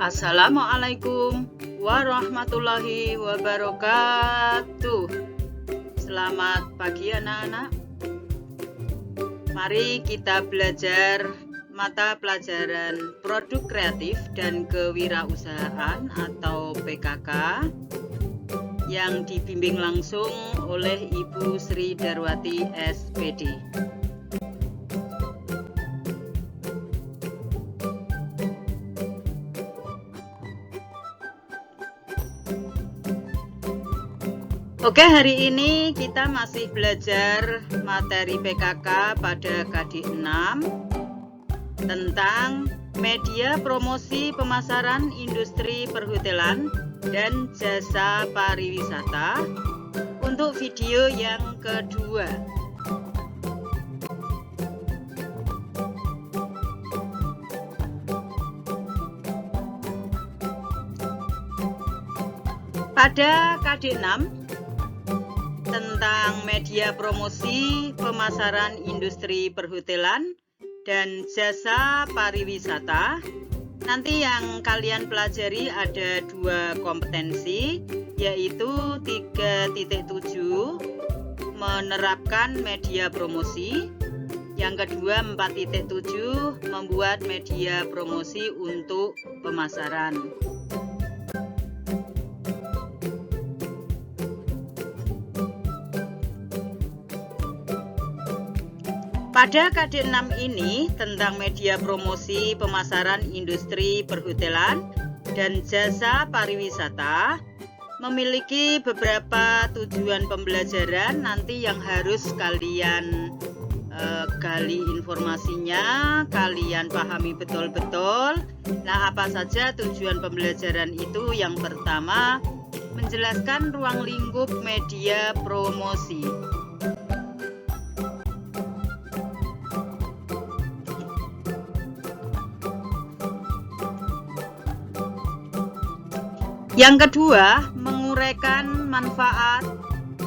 Assalamualaikum warahmatullahi wabarakatuh. Selamat pagi anak-anak. Mari kita belajar mata pelajaran produk kreatif dan kewirausahaan atau PKK yang dibimbing langsung oleh Ibu Sri Darwati SPD. Oke, hari ini kita masih belajar materi PKK pada KD 6 tentang media promosi pemasaran industri perhotelan dan jasa pariwisata untuk video yang kedua. Pada KD 6 tentang media promosi pemasaran industri perhotelan dan jasa pariwisata. Nanti yang kalian pelajari ada 2 kompetensi, yaitu 3.7 menerapkan media promosi, yang kedua 4.7 membuat media promosi untuk pemasaran. Pada KD 6 ini tentang media promosi pemasaran industri perhotelan dan jasa pariwisata memiliki beberapa tujuan pembelajaran nanti yang harus kalian gali informasinya, kalian pahami betul-betul. Nah, apa saja tujuan pembelajaran itu? Yang pertama, menjelaskan ruang lingkup media promosi. Yang kedua, menguraikan manfaat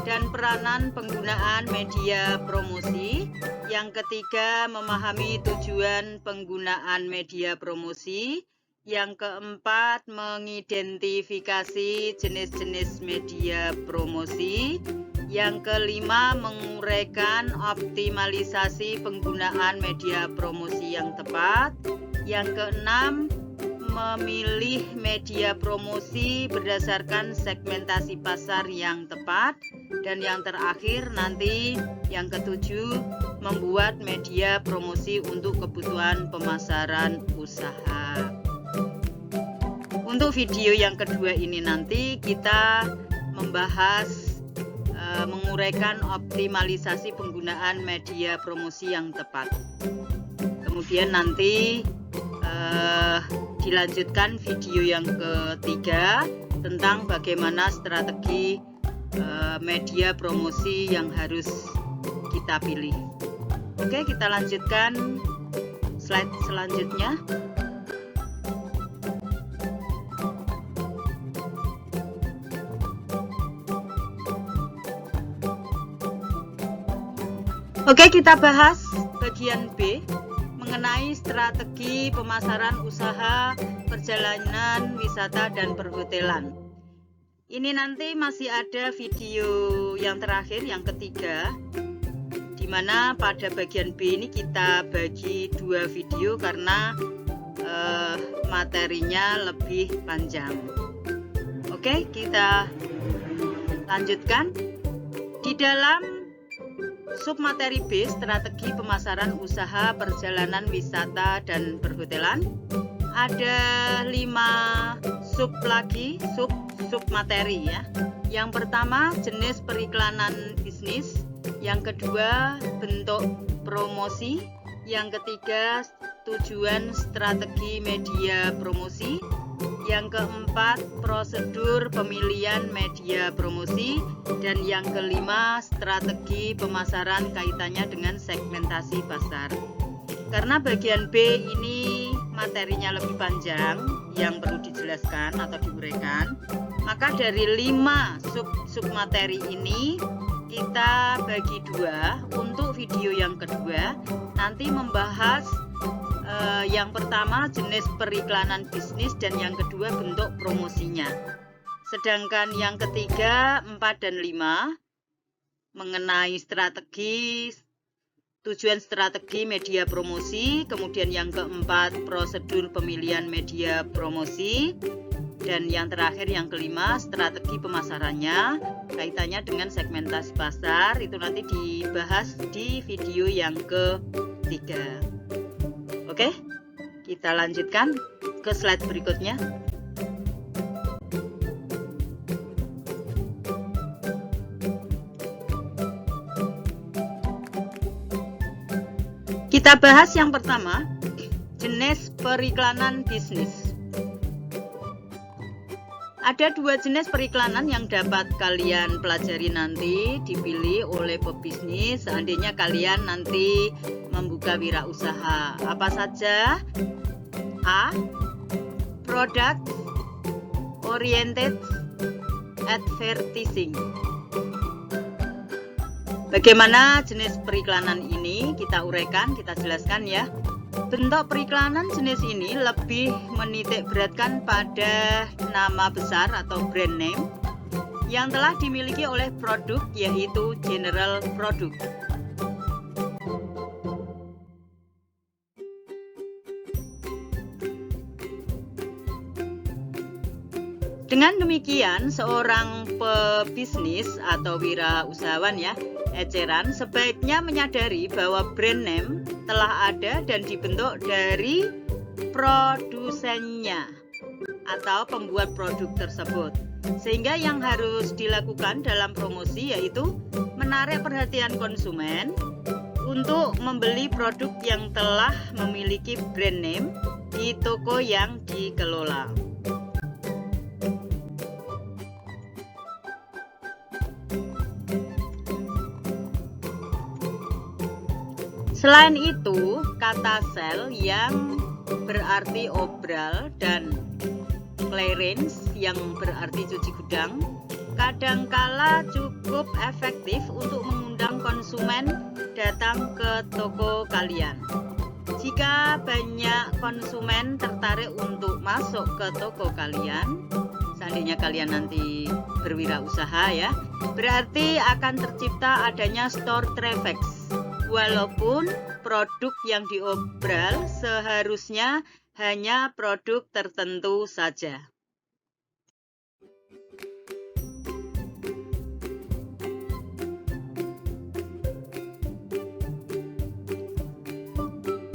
dan peranan penggunaan media promosi. Yang ketiga, memahami tujuan penggunaan media promosi. Yang keempat, mengidentifikasi jenis-jenis media promosi. Yang kelima, menguraikan optimalisasi penggunaan media promosi yang tepat. Yang keenam, memilih media promosi berdasarkan segmentasi pasar yang tepat. Dan yang terakhir nanti yang ketujuh, membuat media promosi untuk kebutuhan pemasaran usaha. Untuk video yang kedua ini nanti kita membahas menguraikan optimalisasi penggunaan media promosi yang tepat. Kemudian nanti dilanjutkan video yang ketiga tentang bagaimana strategi media promosi yang harus kita pilih. Oke, kita lanjutkan slide selanjutnya. Oke, kita bahas bagian B mengenai strategi pemasaran usaha perjalanan wisata dan perhotelan. Ini nanti masih ada video yang terakhir, yang ketiga, di mana pada bagian B ini kita bagi 2 video karena materinya lebih panjang. Oke, kita lanjutkan. Di dalam submateri B, strategi pemasaran usaha perjalanan wisata dan perhotelan, ada 5 submateri ya. Yang pertama, jenis periklanan bisnis. Yang kedua, bentuk promosi. Yang ketiga, tujuan strategi media promosi. Yang keempat, prosedur pemilihan media promosi. Dan yang kelima, strategi pemasaran kaitannya dengan segmentasi pasar. Karena bagian B ini materinya lebih panjang yang perlu dijelaskan atau diuraikan, maka dari 5 submateri ini kita bagi 2. Untuk video yang kedua nanti membahas Yang pertama jenis periklanan bisnis dan yang kedua bentuk promosinya. Sedangkan yang ketiga 4 dan 5 mengenai strategi, tujuan strategi media promosi, kemudian yang keempat prosedur pemilihan media promosi, dan yang terakhir yang kelima strategi pemasarannya, kaitannya dengan segmentasi pasar. Itu nanti dibahas di video yang ketiga. Oke, kita lanjutkan ke slide berikutnya. Kita bahas yang pertama, jenis periklanan bisnis. Ada dua jenis periklanan yang dapat kalian pelajari nanti, dipilih oleh pebisnis seandainya kalian nanti membuka wirausaha. Apa saja? A. Product Oriented Advertising. Bagaimana jenis periklanan ini? Kita uraikan, kita jelaskan ya. Bentuk periklanan jenis ini lebih menitik beratkan pada nama besar atau brand name yang telah dimiliki oleh produk, yaitu general product. Dengan demikian, seorang pebisnis atau wirausahawan ya, eceran, sebaiknya menyadari bahwa brand name telah ada dan dibentuk dari produsennya atau pembuat produk tersebut. Sehingga yang harus dilakukan dalam promosi yaitu menarik perhatian konsumen untuk membeli produk yang telah memiliki brand name di toko yang dikelola. Selain itu, kata sell yang berarti obral dan clearance yang berarti cuci gudang kadangkala cukup efektif untuk mengundang konsumen datang ke toko kalian. Jika banyak konsumen tertarik untuk masuk ke toko kalian, seandainya kalian nanti berwirausaha ya, berarti akan tercipta adanya store traffic. Walaupun produk yang diobral seharusnya hanya produk tertentu saja.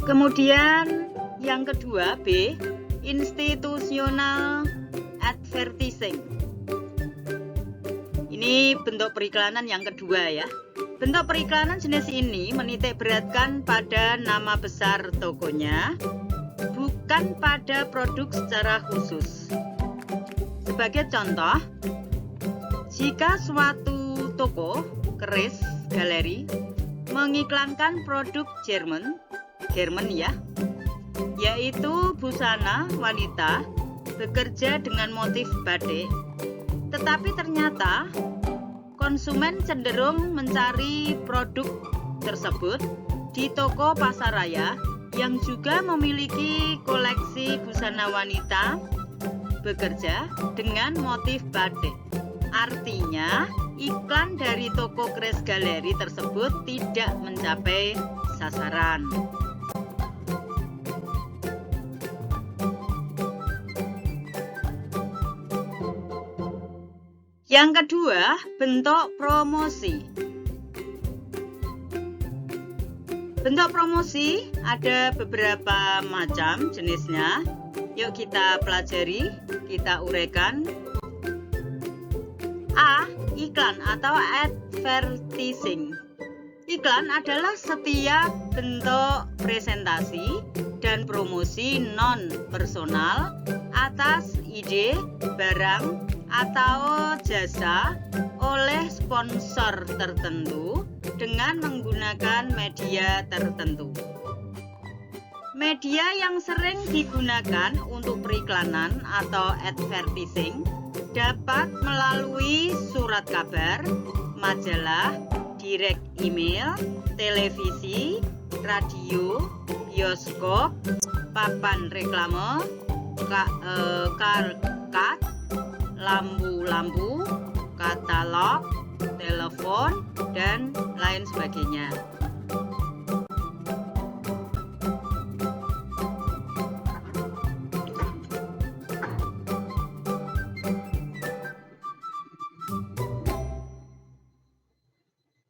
Kemudian yang kedua B, institutional advertising. Ini bentuk periklanan yang kedua ya. Bentuk periklanan jenis ini menitik beratkan pada nama besar tokonya, bukan pada produk secara khusus. Sebagai contoh, jika suatu toko, keris, galeri, mengiklankan produk Jerman ya, yaitu busana wanita bekerja dengan motif batik, tetapi ternyata konsumen cenderung mencari produk tersebut di toko pasaraya yang juga memiliki koleksi busana wanita bekerja dengan motif batik. Artinya, iklan dari toko keris galeri tersebut tidak mencapai sasaran. Yang kedua, bentuk promosi. Bentuk promosi ada beberapa macam jenisnya. Yuk kita pelajari, kita uraikan. A. Iklan atau advertising. Iklan adalah setiap bentuk presentasi dan promosi non-personal atas ide, barang, atau jasa oleh sponsor tertentu dengan menggunakan media tertentu. Media yang sering digunakan untuk periklanan atau advertising dapat melalui surat kabar, majalah, direct email, televisi, radio, bioskop, papan reklame, card, lampu-lampu, katalog, telepon, dan lain sebagainya.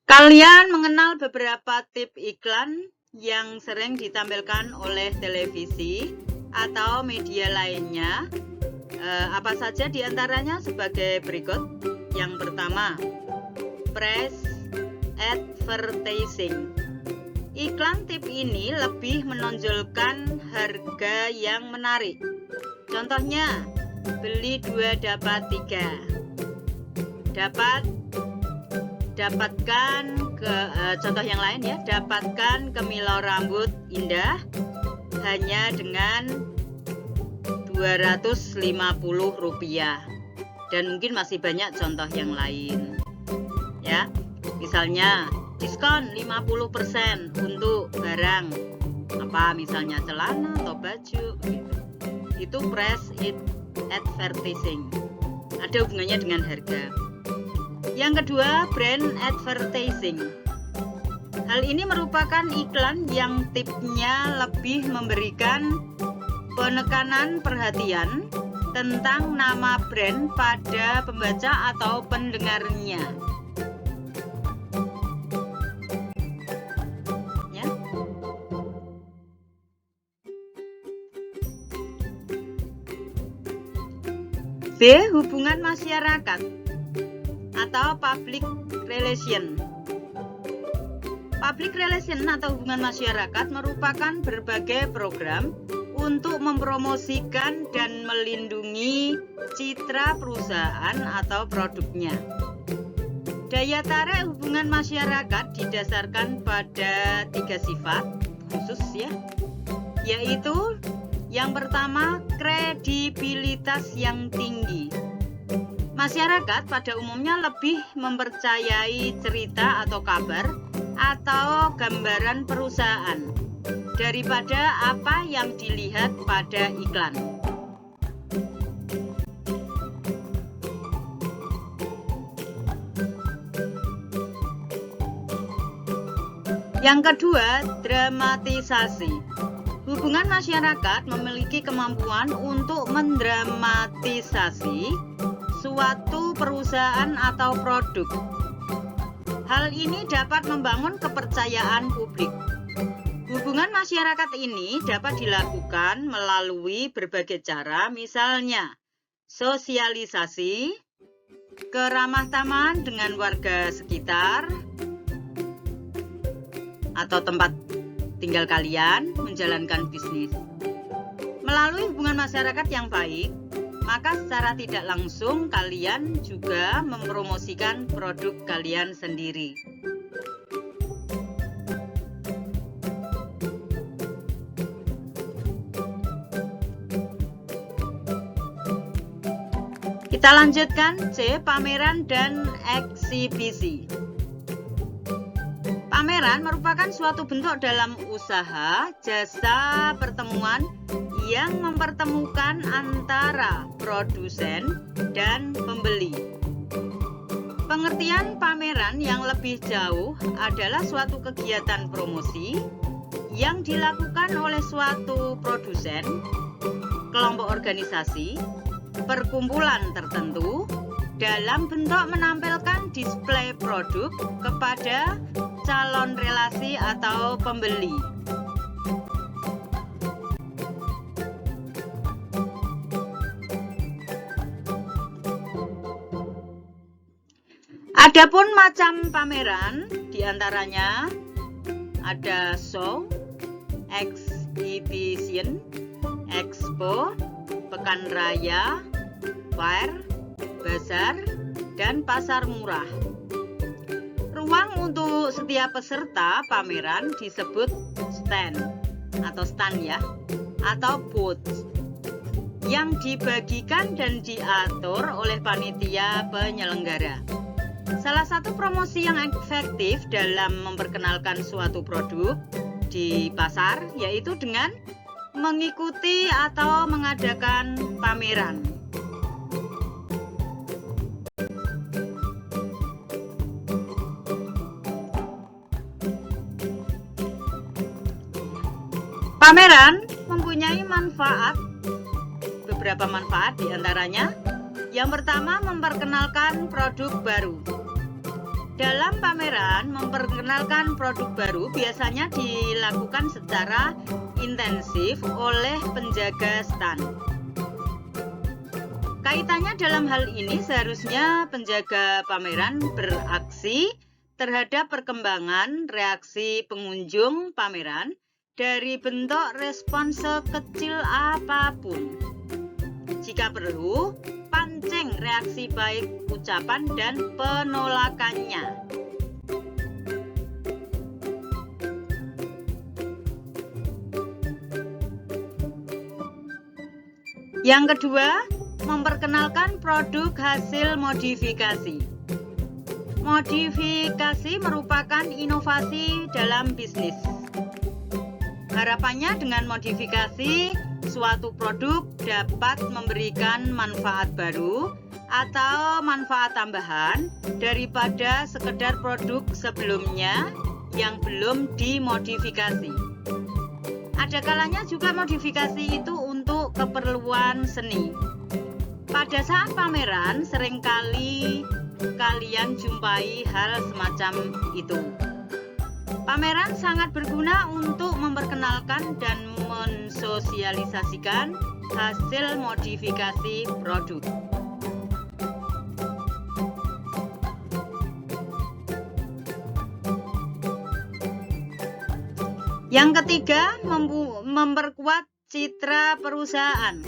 Kalian mengenal beberapa tip iklan yang sering ditampilkan oleh televisi atau media lainnya? Apa saja diantaranya sebagai berikut. Yang pertama, press advertising. Iklan tip ini lebih menonjolkan harga yang menarik. Contohnya, beli 2 dapat 3. Contoh yang lain ya, dapatkan kemilau rambut indah hanya dengan Rp250, dan mungkin masih banyak contoh yang lain ya. Misalnya diskon 50% untuk barang apa, misalnya celana atau baju gitu. Itu press advertising, ada hubungannya dengan harga. Yang kedua, brand advertising. Hal ini merupakan iklan yang tipnya lebih memberikan penekanan perhatian tentang nama brand pada pembaca atau pendengarnya. Ya. B. Hubungan masyarakat atau public relation. Public relation atau hubungan masyarakat merupakan berbagai program untuk mempromosikan dan melindungi citra perusahaan atau produknya. Daya tarik hubungan masyarakat didasarkan pada 3 sifat khusus ya, yaitu yang pertama, kredibilitas yang tinggi. Masyarakat pada umumnya lebih mempercayai cerita atau kabar atau gambaran perusahaan daripada apa yang dilihat pada iklan. Yang kedua, dramatisasi. Hubungan masyarakat memiliki kemampuan untuk mendramatisasi suatu perusahaan atau produk. Hal ini dapat membangun kepercayaan publik. Hubungan masyarakat ini dapat dilakukan melalui berbagai cara, misalnya sosialisasi, keramah-tamahan dengan warga sekitar atau tempat tinggal kalian, menjalankan bisnis. Melalui hubungan masyarakat yang baik, maka secara tidak langsung kalian juga mempromosikan produk kalian sendiri. Kita lanjutkan C. Pameran dan eksibisi. Pameran merupakan suatu bentuk dalam usaha jasa pertemuan yang mempertemukan antara produsen dan pembeli. Pengertian pameran yang lebih jauh adalah suatu kegiatan promosi yang dilakukan oleh suatu produsen, kelompok organisasi, perkumpulan tertentu dalam bentuk menampilkan display produk kepada calon relasi atau pembeli. Adapun macam pameran diantaranya ada show, exhibition, expo, pekan raya, fair, bazar, dan pasar murah. Ruang untuk setiap peserta pameran disebut stand ya, atau booth yang dibagikan dan diatur oleh panitia penyelenggara. Salah satu promosi yang efektif dalam memperkenalkan suatu produk di pasar yaitu dengan mengikuti atau mengadakan pameran. Pameran mempunyai manfaat, beberapa manfaat diantaranya. Yang pertama, memperkenalkan produk baru. Dalam pameran, memperkenalkan produk baru biasanya dilakukan secara intensif oleh penjaga stand. Kaitannya dalam hal ini seharusnya penjaga pameran beraksi terhadap perkembangan reaksi pengunjung pameran dari bentuk respon sekecil apapun. Jika perlu, pancing reaksi baik ucapan dan penolakannya. Yang kedua, memperkenalkan produk hasil modifikasi. Modifikasi merupakan inovasi dalam bisnis. Harapannya dengan modifikasi, suatu produk dapat memberikan manfaat baru atau manfaat tambahan daripada sekedar produk sebelumnya yang belum dimodifikasi. Ada kalanya juga modifikasi itu untuk keperluan seni. Pada saat pameran seringkali kalian jumpai hal semacam itu. Pameran sangat berguna untuk memperkenalkan dan mensosialisasikan hasil modifikasi produk. Yang ketiga, memperkuat citra perusahaan.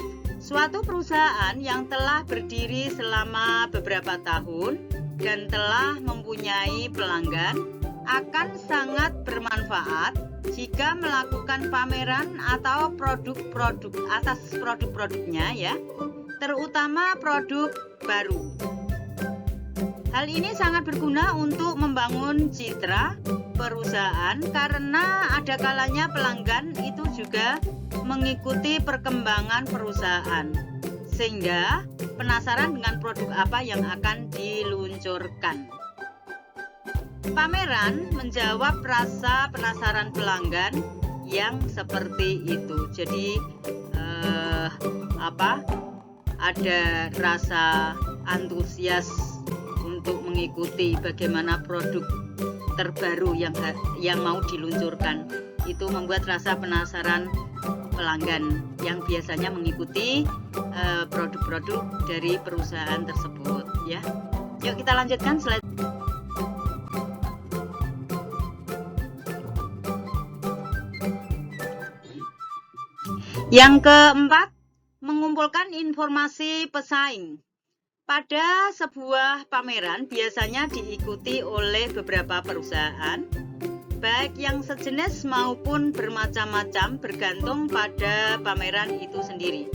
Suatu perusahaan yang telah berdiri selama beberapa tahun dan telah mempunyai pelanggan akan sangat bermanfaat jika melakukan pameran atau produk-produk atas produk-produknya ya, terutama produk baru. Hal ini sangat berguna untuk membangun citra perusahaan karena ada kalanya pelanggan itu juga mengikuti perkembangan perusahaan sehingga penasaran dengan produk apa yang akan diluncurkan. Pameran menjawab rasa penasaran pelanggan yang seperti itu. Jadi ada rasa antusias untuk mengikuti bagaimana produk terbaru yang mau diluncurkan. Itu membuat rasa penasaran pelanggan yang biasanya mengikuti produk-produk dari perusahaan tersebut ya. Yuk kita lanjutkan slide. Yang keempat, mengumpulkan informasi pesaing. Pada sebuah pameran biasanya diikuti oleh beberapa perusahaan, baik yang sejenis maupun bermacam-macam bergantung pada pameran itu sendiri.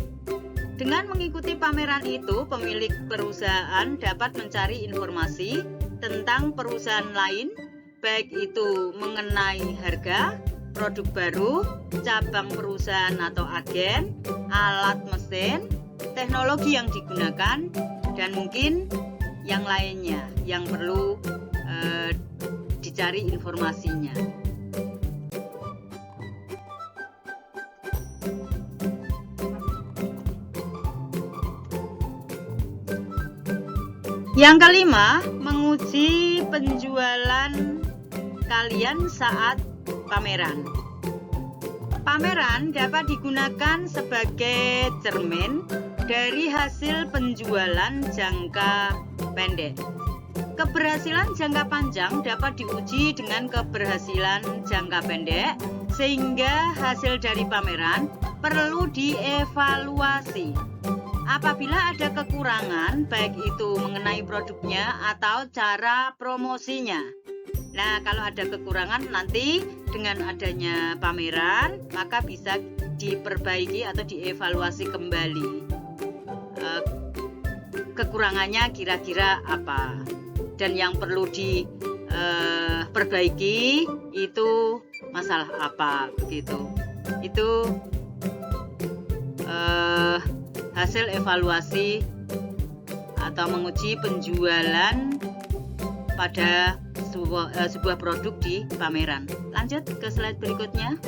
Dengan mengikuti pameran itu, pemilik perusahaan dapat mencari informasi tentang perusahaan lain, baik itu mengenai harga, produk baru, cabang perusahaan atau agen, alat mesin, teknologi yang digunakan, dan mungkin yang lainnya yang perlu dicari informasinya. Yang kelima, menguji penjualan kalian saat pameran. Pameran dapat digunakan sebagai cermin dari hasil penjualan jangka pendek. Keberhasilan jangka panjang dapat diuji dengan keberhasilan jangka pendek, sehingga hasil dari pameran perlu dievaluasi. Apabila ada kekurangan, baik itu mengenai produknya atau cara promosinya. Nah, kalau ada kekurangan nanti dengan adanya pameran, maka bisa diperbaiki atau dievaluasi kembali. Kekurangannya kira-kira apa? Dan yang perlu diperbaiki itu masalah apa begitu. Itu hasil evaluasi atau menguji penjualan pada sebuah produk di pameran. Lanjut ke slide berikutnya.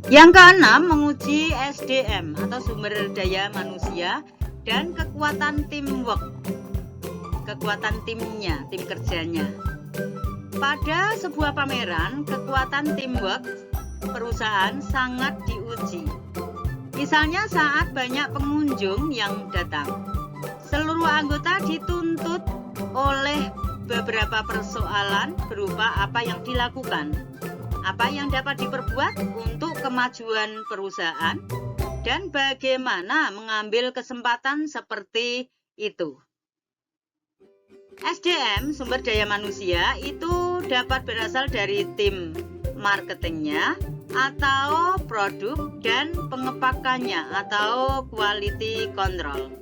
Yang keenam, menguji SDM atau sumber daya manusia dan kekuatan teamwork, kekuatan timnya, tim kerjanya. Pada sebuah pameran, kekuatan teamwork perusahaan sangat diuji. Misalnya saat banyak pengunjung yang datang, seluruh anggota dituntut oleh beberapa persoalan berupa apa yang dilakukan, apa yang dapat diperbuat untuk kemajuan perusahaan, dan bagaimana mengambil kesempatan seperti itu. SDM, sumber daya manusia, itu dapat berasal dari tim marketingnya atau produk dan pengepakannya atau quality control.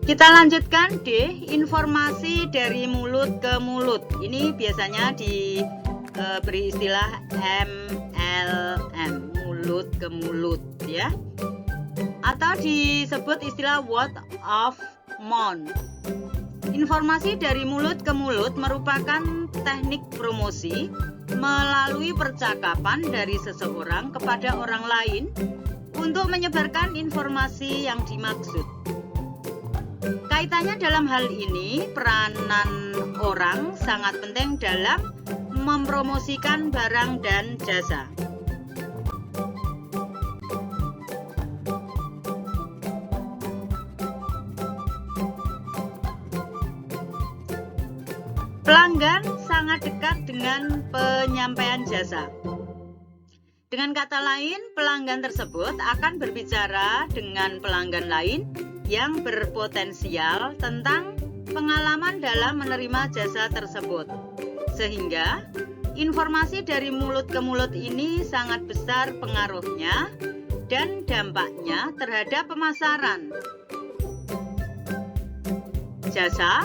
Kita lanjutkan D, informasi dari mulut ke mulut. Ini biasanya diberi istilah MLM, mulut ke mulut ya. Atau disebut istilah word of mouth. Informasi dari mulut ke mulut merupakan teknik promosi melalui percakapan dari seseorang kepada orang lain untuk menyebarkan informasi yang dimaksud. Kaitannya dalam hal ini, peranan orang sangat penting dalam mempromosikan barang dan jasa. Pelanggan sangat dekat dengan penyampaian jasa. Dengan kata lain, pelanggan tersebut akan berbicara dengan pelanggan lain yang berpotensial tentang pengalaman dalam menerima jasa tersebut. Sehingga informasi dari mulut ke mulut ini sangat besar pengaruhnya dan dampaknya terhadap pemasaran jasa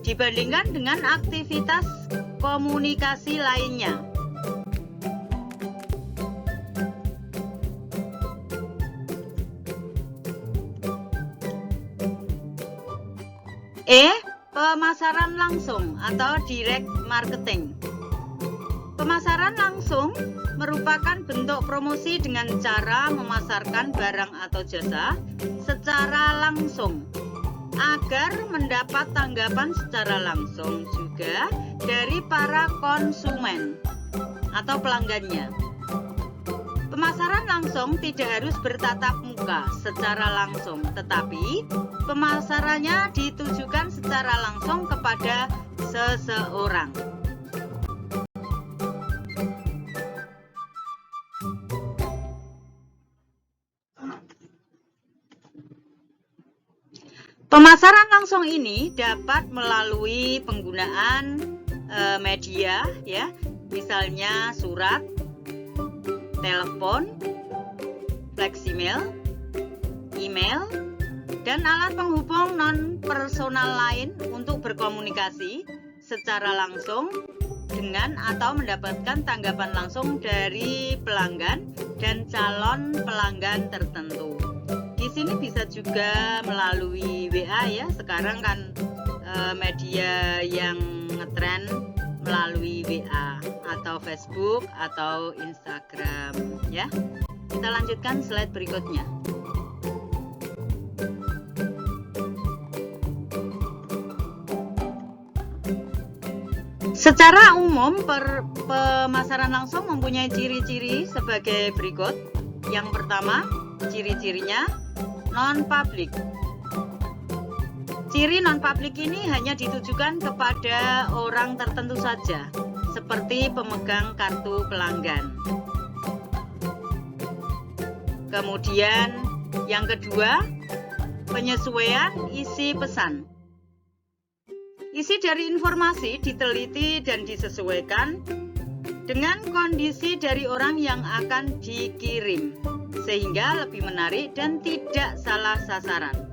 dibandingkan dengan aktivitas komunikasi lainnya. E. Pemasaran langsung atau direct marketing. Pemasaran langsung merupakan bentuk promosi dengan cara memasarkan barang atau jasa secara langsung agar mendapat tanggapan secara langsung juga dari para konsumen atau pelanggannya. Pemasaran langsung tidak harus bertatap muka secara langsung, tetapi pemasarannya ditujukan secara langsung kepada seseorang. Pemasaran langsung ini dapat melalui penggunaan media, ya, misalnya surat, telepon, fleksmail, email, dan alat penghubung non-personal lain untuk berkomunikasi secara langsung dengan atau mendapatkan tanggapan langsung dari pelanggan dan calon pelanggan tertentu. Di sini bisa juga melalui WA ya, sekarang kan media yang ngetren melalui WA atau Facebook atau Instagram ya. Kita lanjutkan slide berikutnya. Secara umum pemasaran langsung mempunyai ciri-ciri sebagai berikut. Yang pertama, ciri-cirinya non-public. Ciri non-public ini hanya ditujukan kepada orang tertentu saja, seperti pemegang kartu pelanggan. Kemudian yang kedua, penyesuaian isi pesan. Isi dari informasi diteliti dan disesuaikan dengan kondisi dari orang yang akan dikirim, sehingga lebih menarik dan tidak salah sasaran.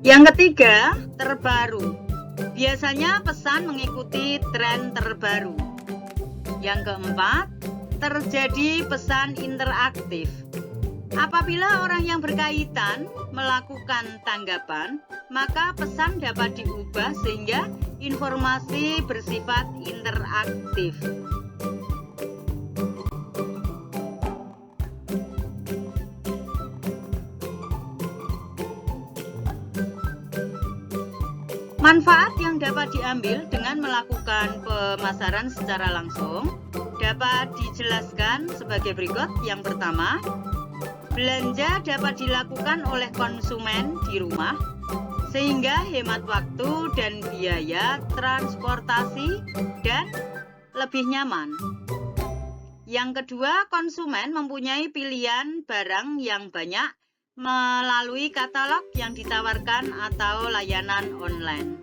Yang ketiga, terbaru. Biasanya pesan mengikuti tren terbaru. Yang keempat, terjadi pesan interaktif. Apabila orang yang berkaitan melakukan tanggapan, maka pesan dapat diubah sehingga informasi bersifat interaktif. Manfaat yang dapat diambil dengan melakukan pemasaran secara langsung dapat dijelaskan sebagai berikut. Yang pertama, belanja dapat dilakukan oleh konsumen di rumah sehingga hemat waktu dan biaya transportasi dan lebih nyaman. Yang kedua, konsumen mempunyai pilihan barang yang banyak melalui katalog yang ditawarkan atau layanan online.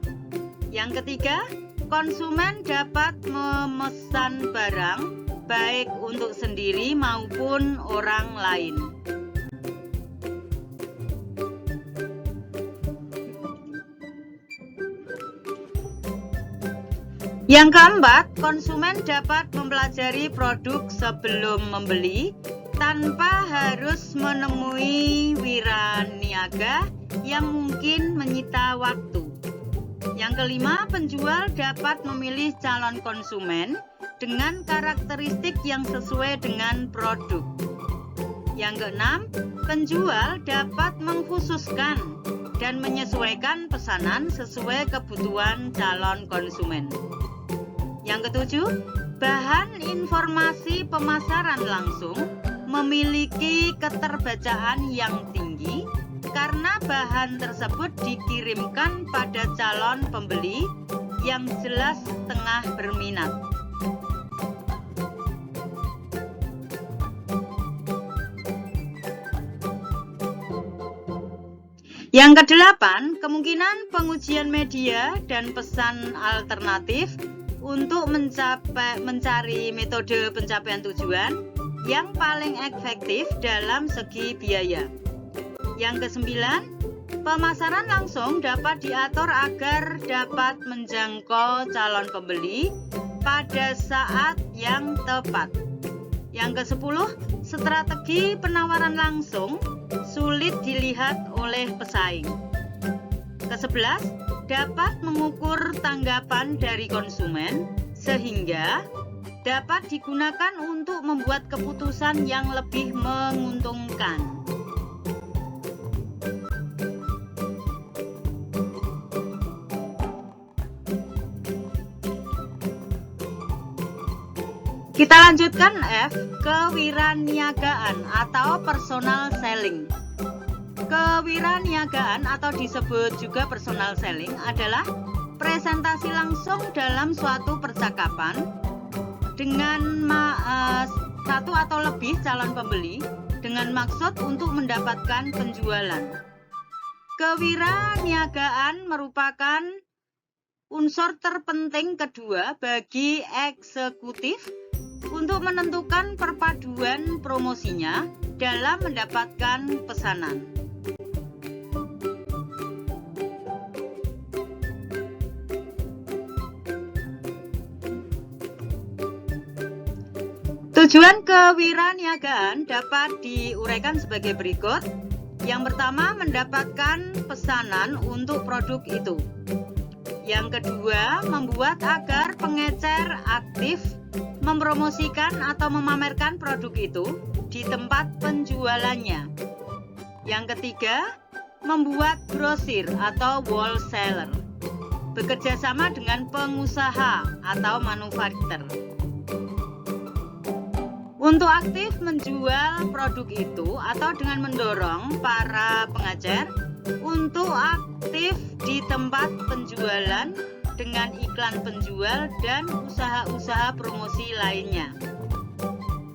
Yang ketiga, konsumen dapat memesan barang baik untuk sendiri maupun orang lain. Yang keempat, konsumen dapat mempelajari produk sebelum membeli tanpa harus menemui wiraniaga yang mungkin menyita waktu. Yang kelima, penjual dapat memilih calon konsumen dengan karakteristik yang sesuai dengan produk. Yang keenam, penjual dapat mengkhususkan dan menyesuaikan pesanan sesuai kebutuhan calon konsumen. Yang ketujuh, bahan informasi pemasaran langsung memiliki keterbacaan yang tinggi karena bahan tersebut dikirimkan pada calon pembeli yang jelas tengah berminat. Yang kedelapan, kemungkinan pengujian media dan pesan alternatif untuk mencari metode pencapaian tujuan yang paling efektif dalam segi biaya. Yang kesembilan, pemasaran langsung dapat diatur agar dapat menjangkau calon pembeli pada saat yang tepat. Yang kesepuluh, strategi penawaran langsung sulit dilihat oleh pesaing. Kesebelas, dapat mengukur tanggapan dari konsumen sehingga dapat digunakan untuk membuat keputusan yang lebih menguntungkan. Kita lanjutkan F, kewiraniagaan atau personal selling. Kewiraniagaan atau disebut juga personal selling adalah presentasi langsung dalam suatu percakapan dengan satu atau lebih calon pembeli dengan maksud untuk mendapatkan penjualan. Kewiraniagaan merupakan unsur terpenting kedua bagi eksekutif untuk menentukan perpaduan promosinya dalam mendapatkan pesanan. Tujuan kewiraniagaan dapat diuraikan sebagai berikut. Yang pertama, mendapatkan pesanan untuk produk itu. Yang kedua, membuat agar pengecer aktif mempromosikan atau memamerkan produk itu di tempat penjualannya. Yang ketiga, membuat grosir atau wholesaler, bekerja sama dengan pengusaha atau manufaktur untuk aktif menjual produk itu atau dengan mendorong para pengecer untuk aktif di tempat penjualan dengan iklan penjual dan usaha-usaha promosi lainnya.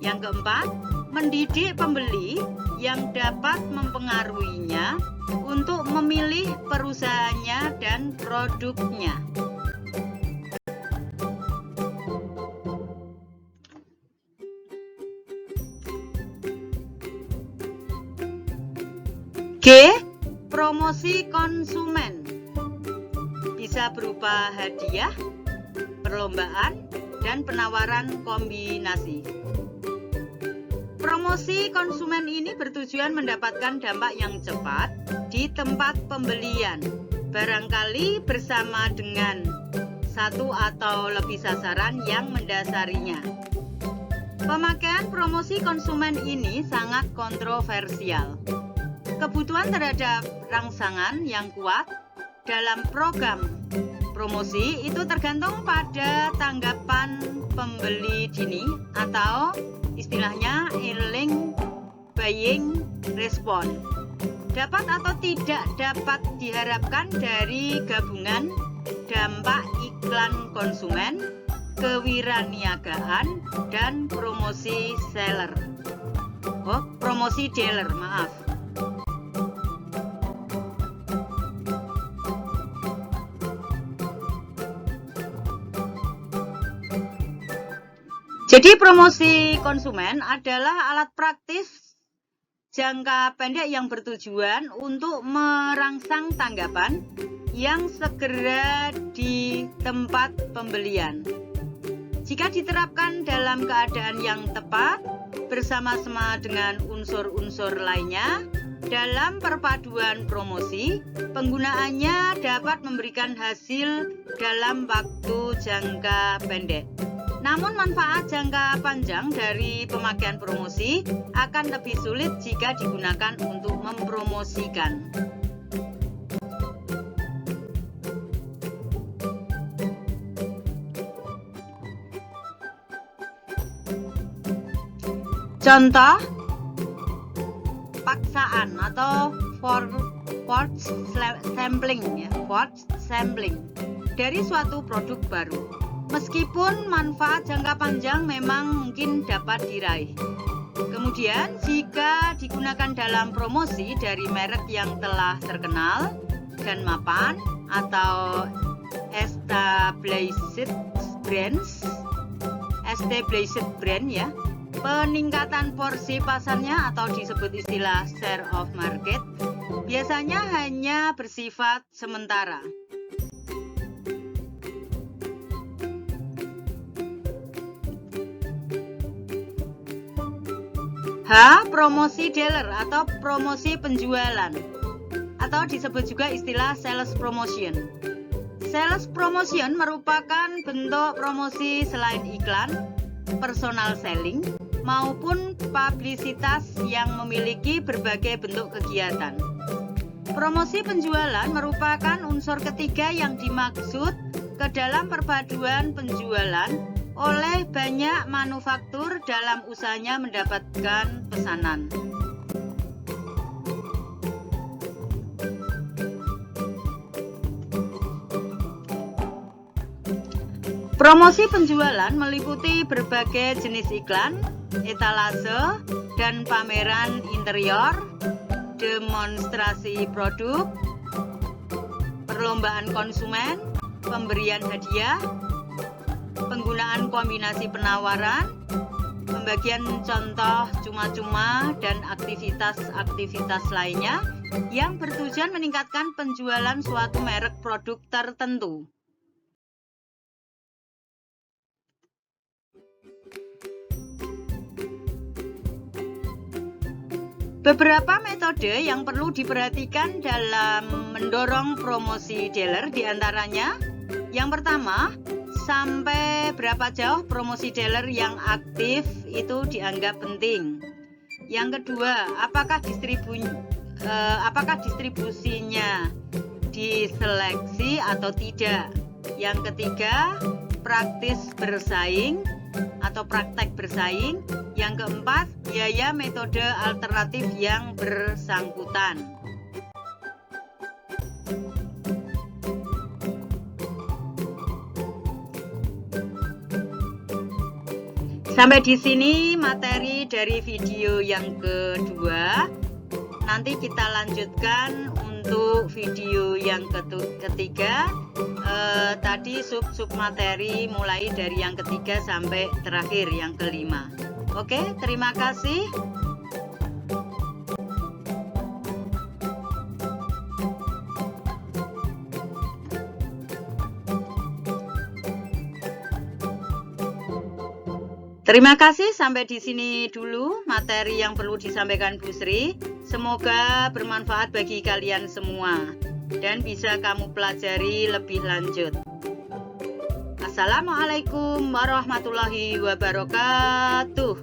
Yang keempat, mendidik pembeli yang dapat mempengaruhinya untuk memilih perusahaannya dan produknya. G. Promosi konsumen. Bisa berupa hadiah, perlombaan, dan penawaran kombinasi. Promosi konsumen ini bertujuan mendapatkan dampak yang cepat di tempat pembelian, barangkali bersama dengan satu atau lebih sasaran yang mendasarinya. Pemakaian promosi konsumen ini sangat kontroversial. Kebutuhan terhadap rangsangan yang kuat dalam program promosi itu tergantung pada tanggapan pembeli dini atau istilahnya early buying response. Dapat atau tidak dapat diharapkan dari gabungan dampak iklan konsumen, kewiraniagaan, dan promosi dealer, maaf. Jadi promosi konsumen adalah alat praktis jangka pendek yang bertujuan untuk merangsang tanggapan yang segera di tempat pembelian. Jika diterapkan dalam keadaan yang tepat bersama-sama dengan unsur-unsur lainnya dalam perpaduan promosi, penggunaannya dapat memberikan hasil dalam waktu jangka pendek. Namun manfaat jangka panjang dari pemakaian promosi akan lebih sulit jika digunakan untuk mempromosikan. Contoh paksaan atau forced sampling dari suatu produk baru. Meskipun manfaat jangka panjang memang mungkin dapat diraih. Kemudian, jika digunakan dalam promosi dari merek yang telah terkenal dan mapan atau established brand ya, peningkatan porsi pasarnya atau disebut istilah share of market biasanya hanya bersifat sementara. H. Promosi dealer atau promosi penjualan atau disebut juga istilah sales promotion. Sales promotion merupakan bentuk promosi selain iklan, personal selling, maupun publisitas yang memiliki berbagai bentuk kegiatan. Promosi penjualan merupakan unsur ketiga yang dimaksud ke dalam perpaduan penjualan oleh banyak manufaktur dalam usahanya mendapatkan pesanan. Promosi penjualan meliputi berbagai jenis iklan, etalase, dan pameran interior, demonstrasi produk, perlombaan konsumen, pemberian hadiah, penggunaan kombinasi penawaran, pembagian contoh cuma-cuma, dan aktivitas-aktivitas lainnya yang bertujuan meningkatkan penjualan suatu merek produk tertentu. Beberapa metode yang perlu diperhatikan dalam mendorong promosi dealer diantaranya, yang pertama, sampai berapa jauh promosi dealer yang aktif itu dianggap penting. Yang kedua, apakah distribusinya diseleksi atau tidak. Yang ketiga, praktek bersaing. Yang keempat, biaya metode alternatif yang bersangkutan. Sampai di sini materi dari video yang kedua. Nanti kita lanjutkan untuk video yang ketiga. Tadi sub materi mulai dari yang ketiga sampai terakhir yang kelima. Oke, terima kasih. Terima kasih, sampai di sini dulu materi yang perlu disampaikan Bu Sri. Semoga bermanfaat bagi kalian semua dan bisa kamu pelajari lebih lanjut. Assalamualaikum warahmatullahi wabarakatuh.